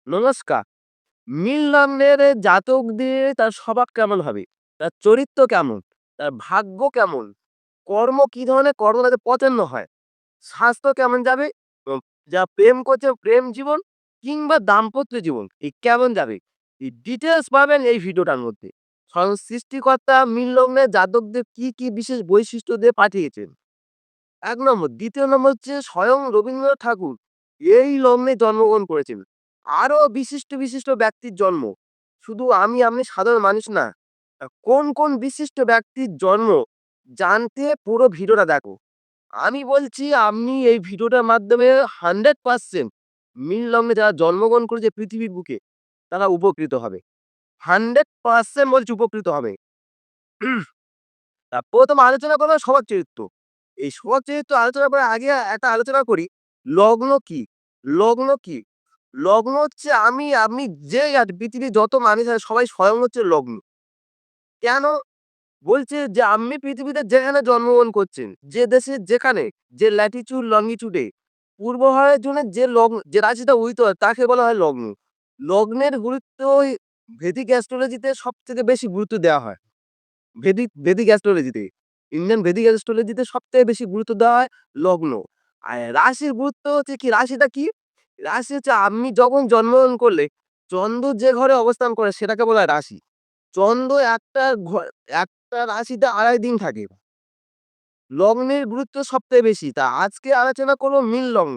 নমস্কার। মিল লগ্নের জাতক দিয়ে তার স্বভাব কেমন হবে? তার চরিত্র কেমন? তার ভাগ্য কেমন? কর্ম কি ধরনের কর্ম তাদের পছন্দ হয়? স্বাস্থ্য কেমন যাবে? এবং যা প্রেম করছে প্রেম জীবন কিংবা দাম্পত্য জীবন কেমন যাবে? এই ডিটেইলস পাবেন এই ভিডিওটার মধ্যে। স্বয়ং সৃষ্টিকর্তা মিল লগ্নের জাতকদের কি বিশেষ বৈশিষ্ট্য দিয়ে পাঠিয়েছেন। ১ নম্বর, ২য় নম্বর হচ্ছে স্বয়ং রবীন্দ্রনাথ ঠাকুর এই লগ্নে জন্মগ্রহণ করেছেন। আরো বিশিষ্ট ব্যক্তির জন্ম। শুধু আপনি সাধারণ মানুষ না। কোন বিশিষ্ট ব্যক্তির জন্ম জানতে পুরো ভিডিওটা দেখো। আমি বলছি আপনি এই ভিডিওটার মাধ্যমে 100% মিল লগ্নে যারা জন্মগ্রহণ করেছে পৃথিবীর বুকে তারা উপকৃত হবে। 100% বলছি উপকৃত হবে। প্রথম আলোচনা করব স্বভাব চরিত্র। এই স্বভাব চরিত্র আলোচনা করার আগে একটা আলোচনা করি, লগ্ন কি? লগ্ন কি? লগ্ন হচ্ছে আপনি যেই পৃথিবীর যত মানুষ আছে সবাই স্বয়ং হচ্ছে লগ্ন। কেন? বলছে যে আপনি পৃথিবীতে যেখানে জন্মগ্রহণ করছেন, যে দেশে যেখানে, যে ল্যাটিটিউড লঙ্গিটিউডে পূর্ব হয় জন্য যে রাশিটা উদিত হয় তাকে বলা হয় লগ্ন। লগ্নের গুরুত্ব ওই ভেদিক অ্যাস্ট্রোলজিতে সবথেকে বেশি গুরুত্ব দেওয়া হয়। ভেদিক অ্যাস্ট্রোলজিতে। ইন্ডিয়ান ভেদিক অ্যাস্ট্রোলজিতে সবথেকে বেশি গুরুত্ব দেওয়া হয় লগ্ন। আর রাশির গুরুত্ব হচ্ছে কি, রাশিটা কি? রাশি হচ্ছে আপনি যখন জন্মগ্রহণ করলে চন্দ্র যে ঘরে অবস্থান করে সেটাকে বলা হয় রাশি। চন্দ্র একটা রাশিতে ২.৫ দিন থাকে। লগ্নের গুরুত্ব সবথেকে বেশি। তা আজকে আলোচনা করব মীন লগ্ন।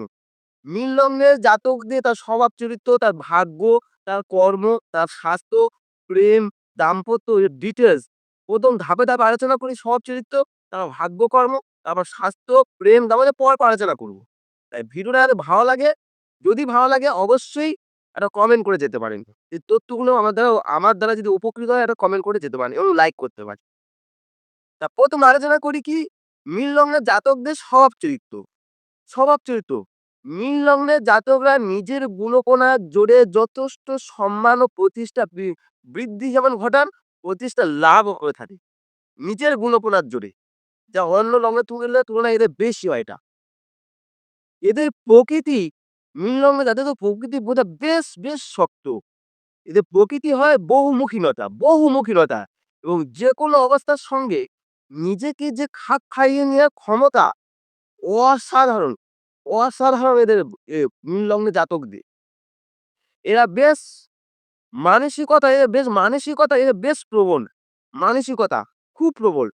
মীন লগ্নের জাতকদের তার স্বভাব চরিত্র, তার ভাগ্য, তার কর্ম, তার স্বাস্থ্য, প্রেম, দাম্পত্য এর ডিটেইলস ১ম ধাপে আলোচনা করি স্বভাব চরিত্র, তারপর ভাগ্য কর্ম, তারপর স্বাস্থ্য, প্রেম দাম্পত্য পর আলোচনা করব। তাই ভিডিওটা যদি ভালো লাগে অবশ্যই একটা কমেন্ট করে যেতে পারেন। এই তথ্যগুলো আমার দ্বারা যদি উপকৃত হয় একটা কমেন্ট করে যেতে পারেন এবং লাইক করতে পারেন। তা ১ম আলোচনা করি কি মীন লগ্নের জাতকদের স্বভাব চরিত্র। স্বভাব চরিত্র। মীন লগ্নের জাতকরা নিজের গুণকণার জোরে যথেষ্ট সম্মান ও প্রতিষ্ঠা বৃদ্ধি যেমন ঘটান, প্রতিষ্ঠা লাভও করে থাকে। নিজের গুণকণার জোরে। যা অন্য লগ্নের তুলনায় এদের বেশি হয় এটা। এদের প্রকৃতি মীন লগ্নের জাতকের প্রকৃতি বোঝা বেশ শক্ত। এদের প্রকৃতি হয় বহুমুখীনতা এবং যেকোনো অবস্থার সঙ্গে নিজেকে যে খাপ খাইয়ে নেওয়ার ক্ষমতা অসাধারণ, অসাধারণ এদের মীন লগ্নের জাতকদের। এরা বেশ এদের বেশ প্রবণ। মানসিকতা খুব প্রবল।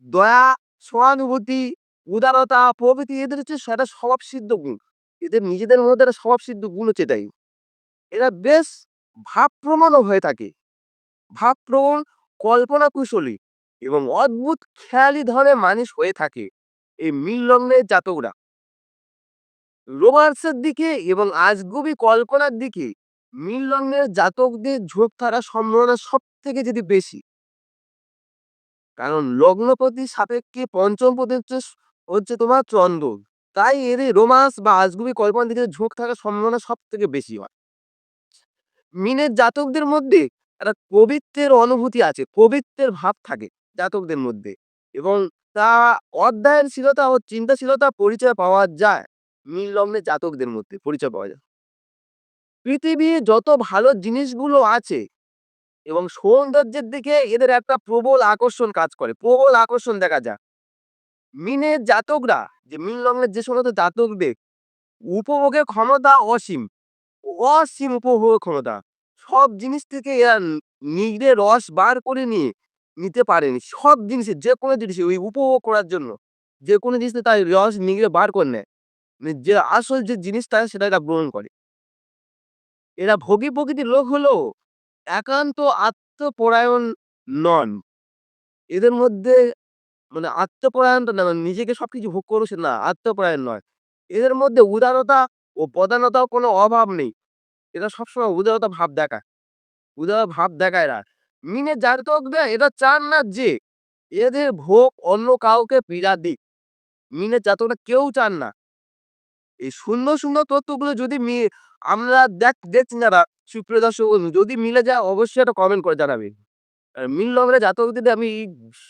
দয়া, সহানুভূতি, উদারতা প্রভৃতি এদের হচ্ছে একটা স্বভাবসিদ্ধ গুণ। এদের নিজেদের মধ্যে একটা স্বভাবসিদ্ধ গুণ হচ্ছে এটাই। এরা বেশ ভাবপ্রবণও হয়ে থাকে। ভাবপ্রবণ, কল্পনা কুশলী এবং অদ্ভুত খেয়ালি ধরনের মানুষ হয়ে থাকে এই মীন লগ্নের জাতকরা। রোমান্সের দিকে এবং আজগুবি কল্পনার দিকে মীন লগ্নের জাতকদের ঝোঁক থাকার সম্ভাবনা সবথেকে বেশি। কারণ লগ্নপতির সাপেক্ষে পঞ্চম পতি হচ্ছে তোমার চন্দ্র। তাই এদের রোমান্স বা আজগুবি কল্পনার দিকে ঝোঁক থাকার সম্ভাবনা সবথেকে বেশি হয়। মিনের জাতকদের মধ্যে একটা কবিত্বের অনুভূতি আছে, কবিত্বের ভাব থাকে জাতকদের মধ্যে এবং তা অধ্যয়নশীলতা ও চিন্তাশীলতা পরিচয় পাওয়া যায় মীন লগ্নের জাতকদের মধ্যে পরিচয় পাওয়া যায়। পৃথিবীর যত ভালো জিনিসগুলো আছে এবং সৌন্দর্যের দিকে এদের একটা প্রবল আকর্ষণ কাজ করে, প্রবল আকর্ষণ দেখা যায়। মিনের জাতকরা যে মীন লগ্নের যে সমস্ত জাতকদের উপভোগের ক্ষমতা অসীম, অসীম উপভোগের ক্ষমতা। সব জিনিস থেকে এরা নিগড়ে রস বার করে নিতে পারেনি। সব জিনিসের যেকোনো জিনিসে ওই উপভোগ করার জন্য যেকোনো জিনিসে তার রস নিগড়ে বার করে নেয়। মানে যে আসল যে জিনিসটা সেটা এরা গ্রহণ করে। এরা ভোগী প্রকৃতির লোক হলেও একান্ত আত্মপরায়ণ নন। এদের মধ্যে মানে আত্মপরায়ণটা না, মানে নিজেকে সবকিছু ভোগ করো সে না, আত্মপরায়ণ নয়। এদের মধ্যে উদারতা ও প্রধানতার কোনো অভাব নেই। এরা সবসময় উদার ভাব দেখায় এরা। মিনের জাতকরা এরা চান না যে এদের ভোগ অন্য কাউকে পীড়া দিক। মিনের জাতকরা কেউ চান না। এই সুন্দর তথ্যগুলো যদি আমরা দেখছি যারা সুপ্রিয় দর্শক বন্ধু, যদি মিলে যায় অবশ্যই একটা কমেন্ট করে জানাবেন। আর মীন লগ্নের জাতকদের আমি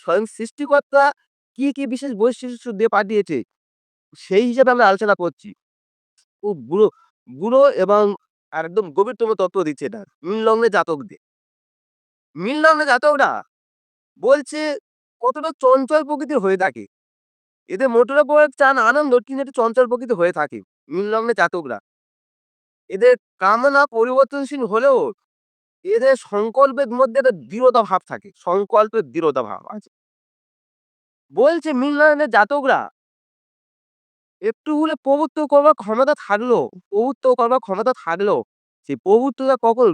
স্বয়ং সৃষ্টিকর্তা কি বিশেষ বৈশিষ্ট্য দিয়ে পাঠিয়েছে সেই হিসাবে আমরা আলোচনা করছি। খুব বুড়ো এবং আর একদম গভীরতম তত্ত্ব দিচ্ছে এটা। মীন লগ্নে জাতকদের। মীন লগ্নে জাতকরা বলছে কতটা চঞ্চল প্রকৃতির হয়ে থাকে। এদের মোটের উপর চান আনন্দ, কিন্তু একটু চঞ্চল প্রকৃতির হয়ে থাকে মীন লগ্নে জাতকরা। এদের কামনা পরিবর্তনশীল হলেও এদের সংকল্পের মধ্যে একটা দৃঢ়তা ভাব থাকে। সংকল্পের দৃঢ়তা ভাব আছে। বলছে মীন লগ্নের জাতকরা একটু হলে প্রভুত্ব করবার ক্ষমতা থাকলেও সেই প্রভুত্বটা কখনো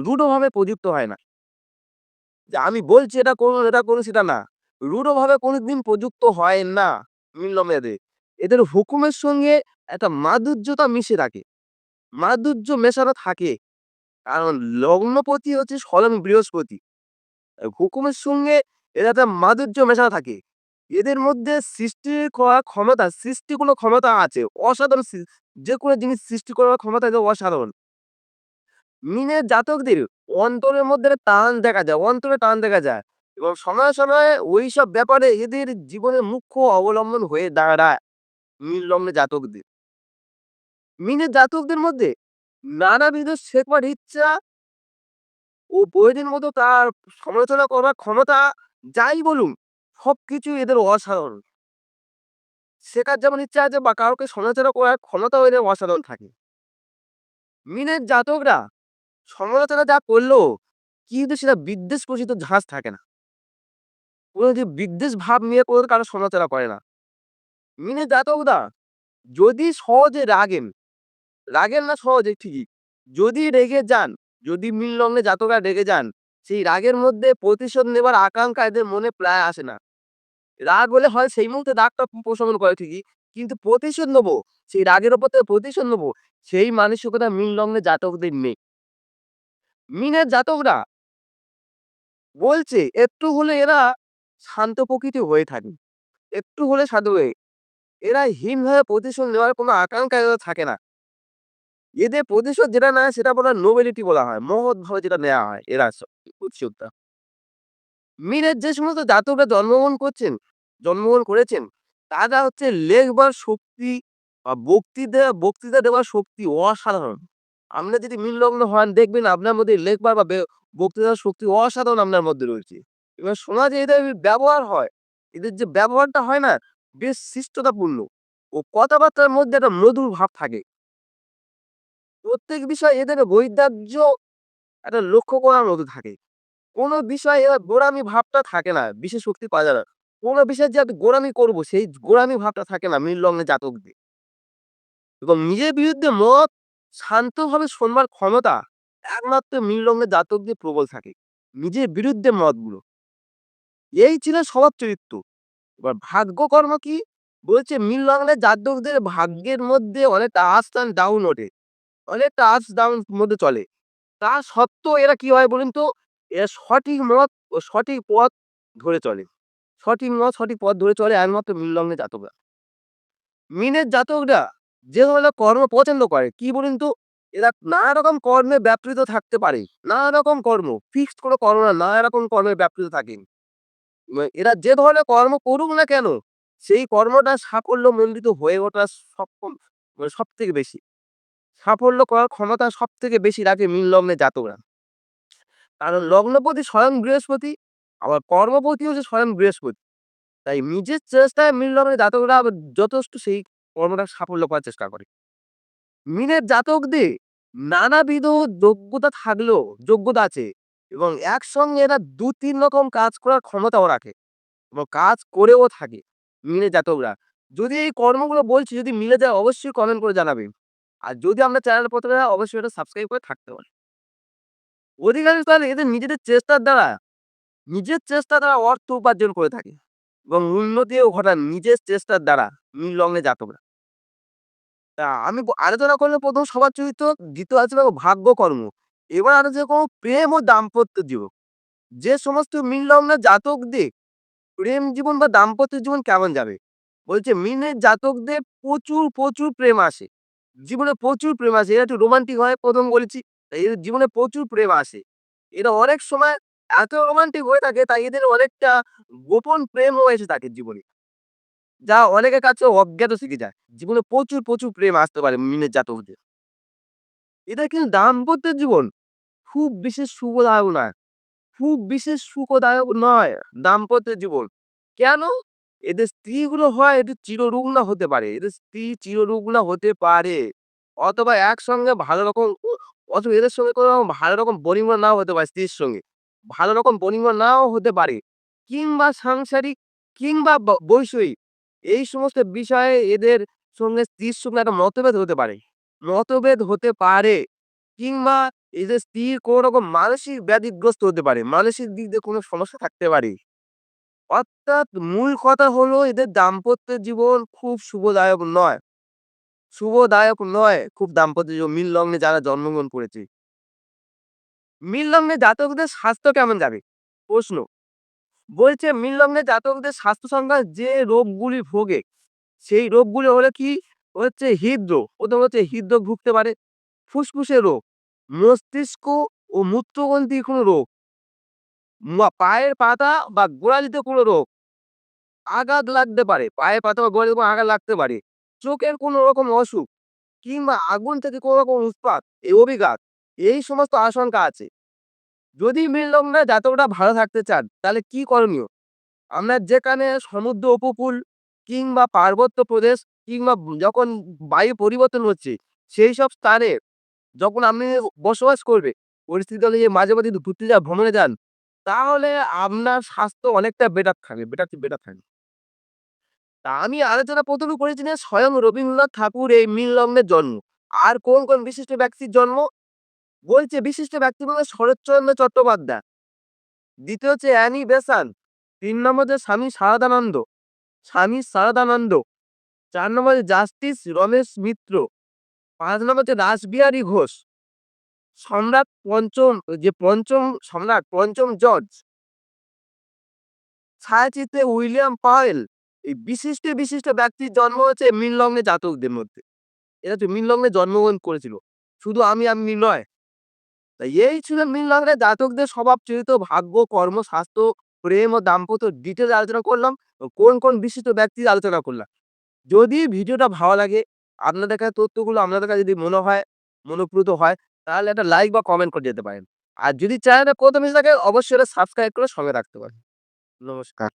রূঢ়ভাবে প্রযুক্ত হয় না। যে আমি বলছি এটা করুন সেটা না। রূঢ়ভাবে কোনদিন প্রযুক্ত হয় না মীন লগ্নেদের। এদের হুকুমের সঙ্গে একটা মাধুর্যতা মিশে থাকে। মাধুর্য মেশানো থাকে। কারণ লগ্নপতি হচ্ছে স্বয়ং বৃহস্পতি। হুকুমের সঙ্গে এর একটা মাধুর্য মেশানো থাকে। এদের মধ্যে সৃষ্টি কোনো ক্ষমতা আছে। অসাধারণ যেকোনো জিনিস সৃষ্টি করার ক্ষমতা এদের অসাধারণ। মিনের জাতকদের অন্তরের মধ্যে একটা টান দেখা যায়, অন্তরে টান দেখা যায়। এবং সময়ে, সময়ে ওইসব ব্যাপারে এদের জীবনের মুখ্য অবলম্বন হয়ে দাঁড়ায় মীন লগ্নে জাতকদের। মিনের জাতকদের মধ্যে নানাবিধ শেখবার ইচ্ছা ও প্রয়োজন মতো তার সমালোচনা করার ক্ষমতা, যাই বলুন সবকিছু এদের অসাধারণ। শেখার যেমন ইচ্ছা আছে বা কাউকে সমালোচনা করার ক্ষমতাও এদের অসাধারণ থাকে। মিনের জাতকরা সমালোচনা যা করলেও কিন্তু সেটা বিদ্বেষ প্রসিত ঝাঁজ থাকে না। কোনো যে বিদ্বেষ ভাব নিয়ে কোনো কারো সমালোচনা করে না। মিনের জাতকরা যদি সহজে রাগেন না সহজে ঠিকই। যদি রেগে যান, যদি মীন লগ্নে জাতকরা রেগে যান, সেই রাগের মধ্যে প্রতিশোধ নেবার আকাঙ্ক্ষা এদের মনে প্রায় আসে না। রাগ হলে হয় সেই মুহূর্তে রাগটা প্রশমন করে ঠিকই। কিন্তু প্রতিশোধ নেবো, সেই রাগের উপর থেকে প্রতিশোধ নেবো, সেই মানসিকতা মীন লগ্নে জাতকদের নেই। মিনের জাতকরা বলছে একটু হলে এরা শান্ত প্রকৃতির হয়ে থাকে। একটু হলে শান্ত হয়ে এরা হীনভাবে প্রতিশোধ নেওয়ার কোনো আকাঙ্ক্ষা এদের থাকে না। এদের প্রতিশোধ যেটা নেয় সেটা বলা নোবেলিটি বলা হয়। মহৎভাবে যেটা নেয়া হয় প্রতিশোধটা। মিনের যে সমস্ত জাতকরা জন্মগ্রহণ করেছেন, তারা হচ্ছে লেখবার শক্তি বা বক্তৃতা দেওয়ার শক্তি অসাধারণ। আপনি যদি মীন লগ্ন হন দেখবেন আপনার মধ্যে লেখবার বা বক্তৃতার শক্তি অসাধারণ আপনার মধ্যে রয়েছে। এবার সমাজে এদের ব্যবহার হয়। এদের যে ব্যবহারটা হয় না, বেশ শিষ্টতাপূর্ণ ও কথাবার্তার মধ্যে একটা মধুর ভাব থাকে। প্রত্যেক বিষয়ে এদের বৈরাগ্য একটা লক্ষ্য করার মতো থাকে। কোন বিষয়ে এরা গোঁড়ামি ভাবটা থাকে না। বিশেষ শক্তি পাওয়া যায় না। কোন বিষয়ে যে আমি গোঁড়ামি করব সেই গোঁড়ামি ভাবটা থাকে না মীন লগ্নে জাতকদের। এবং নিজের বিরুদ্ধে মত শান্তভাবে শোনবার ক্ষমতা একমাত্র মীন লগ্নে জাতকদের প্রবল থাকে। নিজের বিরুদ্ধে মতগুলো। এই ছিল স্বভাব চরিত্র। এবার ভাগ্যকর্ম কি? বলছে মীন লগ্নে জাতকদের ভাগ্যের মধ্যে অনেকটা ups and ডাউন ওঠে। অনেকটা ups ডাউন মধ্যে চলে। তা সত্ত্বেও এরা কি হয় বলুন তো? এরা সঠিক মত ও সঠিক পথ ধরে চলে। সঠিক মত, সঠিক পথ ধরে চলে একমাত্র মীন লগ্নের জাতকরা। মিনের জাতকরা যে ধরনের কর্ম পছন্দ করে, কি বলুন তো? এরা নানা রকম কর্মে ব্যাপৃত থাকতে পারে। নানা রকম কর্ম, ফিক্সড কোনো কর্ম না, নানা রকম কর্মে ব্যাপৃত থাকেন। এরা যে ধরনের কর্ম করুক না কেন, সেই কর্মটা সাফল্যমণ্ডিত হয়ে ওঠা সক্ষম সবথেকে বেশি। সাফল্য করার ক্ষমতা সবথেকে বেশি রাখে মীন লগ্নের জাতকরা। কারণ লগ্নপতি স্বয়ং বৃহস্পতি, আবার কর্মপতি হচ্ছে স্বয়ং বৃহস্পতি। তাই নিজের চেষ্টায় মীন লগ্নের জাতকরা আবার যথেষ্ট সেই কর্মটা সাফল্য করার চেষ্টা করে। মিনের জাতকদের নানাবিধ যোগ্যতা আছে এবং একসঙ্গে এরা ২-৩ রকম কাজ করার ক্ষমতাও রাখে এবং কাজ করেও থাকে মিনের জাতকরা। যদি এই কর্মগুলো বলছি যদি মিলে যায় অবশ্যই কমেন্ট করে জানাবেন। আর যদি আপনার চ্যানেলে প্রথমে হয় অবশ্যই এটা সাবস্ক্রাইব করে থাকতে পারেন। অধিকাংশ তাহলে এদের নিজের চেষ্টা দ্বারা অর্থ উপার্জন করে থাকে এবং উন্নতিও ঘটান নিজের চেষ্টার দ্বারা মীন লগ্নে জাতকরা। আমি আলোচনা করলে ১ম সবার চরিত্র, দ্বিতীয় আলোচনা করব ভাগ্যকর্ম। এবার আলোচনা করব প্রেম ও দাম্পত্য জীবন। যে সমস্ত মীন লগ্নের জাতকদের প্রেম জীবন বা দাম্পত্য জীবন কেমন যাবে? বলছে মিনের জাতকদের প্রচুর প্রেম আসে। জীবনে প্রচুর প্রেম আসে। এরা একটু রোমান্টিক হয় ১ম বলেছি। তাই এদের জীবনে প্রচুর প্রেম আসে। এরা অনেক সময় এত রোমান্টিক হয়ে থাকে তাই এদের অনেকটা গোপন প্রেমও এসে থাকে জীবনে। যা অনেকের কাছে অজ্ঞাত থেকে যায়। জীবনে প্রচুর প্রেম আসতে পারে মিনের জাতকদের। এদের কিন্তু দাম্পত্য জীবন খুব বিশেষ সুখদায়ক নয়। খুব বিশেষ সুখদায়ক নয় দাম্পত্য জীবন। কেন? এদের স্ত্রীগুলো হয় একটু চিররুগ্ন হতে পারে। এদের স্ত্রী চিররুগ্ন হতে পারে। অথবা একসঙ্গে ভালো রকম অথবা এদের সঙ্গে কোনো রকম ভালো রকম বনিবনা নাও হতে পারে স্ত্রীর সঙ্গে। ভালো রকম বনিবনা নাও হতে পারে। কিংবা সাংসারিক কিংবা বৈষয়িক এই সমস্ত বিষয়ে এদের সঙ্গে স্ত্রীর সঙ্গে একটা মতভেদ হতে পারে। মতভেদ হতে পারে। কিংবা এদের স্ত্রীর কোনো রকম মানসিক ব্যাধিগ্রস্ত হতে পারে। মানসিক দিক দিয়ে কোনো সমস্যা থাকতে পারে। অর্থাৎ মূল কথা হলো এদের দাম্পত্য জীবন খুব শুভদায়ক নয়। শুভদায়ক নয় খুব দাম্পত্য জীবন মীন লগ্নে যারা জন্মগ্রহণ করেছে। মীন লগ্নে জাতকদের স্বাস্থ্য কেমন যাবে? প্রশ্ন। বলছে মীন লগ্নে জাতকদের স্বাস্থ্য সংক্রান্ত যে রোগগুলি ভোগে, সেই রোগগুলো হলো কি? হচ্ছে হৃদরোগ। ১ম হচ্ছে হৃদরোগ ভুগতে পারে, ফুসফুসের রোগ, মস্তিষ্ক ও মূত্রগ্রন্থির কোনো রোগ, পায়ের পাতা বা গোড়ালিতে কোনো রোগ, আঘাত লাগতে পারে। পায়ের পাতা বা গোড়ালিতে কোনো আঘাত লাগতে পারে। চোখের কোনো রকম অসুখ কিংবা আগুন থেকে কোনো রকম উৎপাত, অভিঘাত এই সমস্ত আশঙ্কা আছে। যদি মীন লগ্নে জাতকরা ভালো থাকতে চান তাহলে কি করণীয়? আপনার যেখানে সমুদ্র উপকূল কিংবা পার্বত্য প্রদেশ কিংবা যখন বায়ু পরিবর্তন হচ্ছে সেইসব স্থানে যখন আপনি বসবাস করবে, পরিস্থিতি অনুযায়ী মাঝে, মাঝে যদি ঘুরতে ভ্রমণে যান, তাহলে আপনার স্বাস্থ্য অনেকটা বেটার থাকবে। তা আমি আলোচনা ১ম এ করেছিলাম স্বয়ং রবীন্দ্রনাথ ঠাকুর এই মীন লগ্নে জন্ম। আর কোন বিশিষ্ট ব্যক্তির জন্ম? বলছে বিশিষ্ট ব্যক্তি বলতে শরৎচন্দ্র চট্টোপাধ্যায়, ২য় হচ্ছে অ্যানি বেসান্ট, ৩ নম্বর হচ্ছে স্বামী শারদানন্দ, ৪ নম্বর হচ্ছে জাস্টিস রমেশ মিত্র, ৫ নম্বর হচ্ছে রাসবিহারী ঘোষ, সম্রাট পঞ্চম যে পঞ্চম সম্রাট পঞ্চম জর্জ, ছায়াচিত্রে উইলিয়াম পাওয়েল। এই বিশিষ্ট ব্যক্তির জন্ম হচ্ছে মীন লগ্নে জাতকদের মধ্যে। এরা হচ্ছে মীন লগ্নে জন্মগ্রহণ করেছিল। শুধু আমি নয়। তাই এই ছিল মীন লগ্নের জাতকদের স্বভাব চরিত্র, ভাগ্য, কর্ম, স্বাস্থ্য, প্রেম ও দাম্পত্য ডিটেইলস আলোচনা করলাম। ও কোন বিশিষ্ট ব্যক্তির আলোচনা করলাম। যদি ভিডিওটা ভালো লাগে, আপনাদের কাছে তথ্যগুলো আপনাদের কাছে যদি মনে হয়, মনোপ্রুত হয়, তাহলে একটা লাইক বা কমেন্ট করে যেতে পারেন। আর যদি চ্যানেলে ১ম এসে থাকেন অবশ্যই এটা সাবস্ক্রাইব করে সঙ্গে রাখতে পারেন। নমস্কার।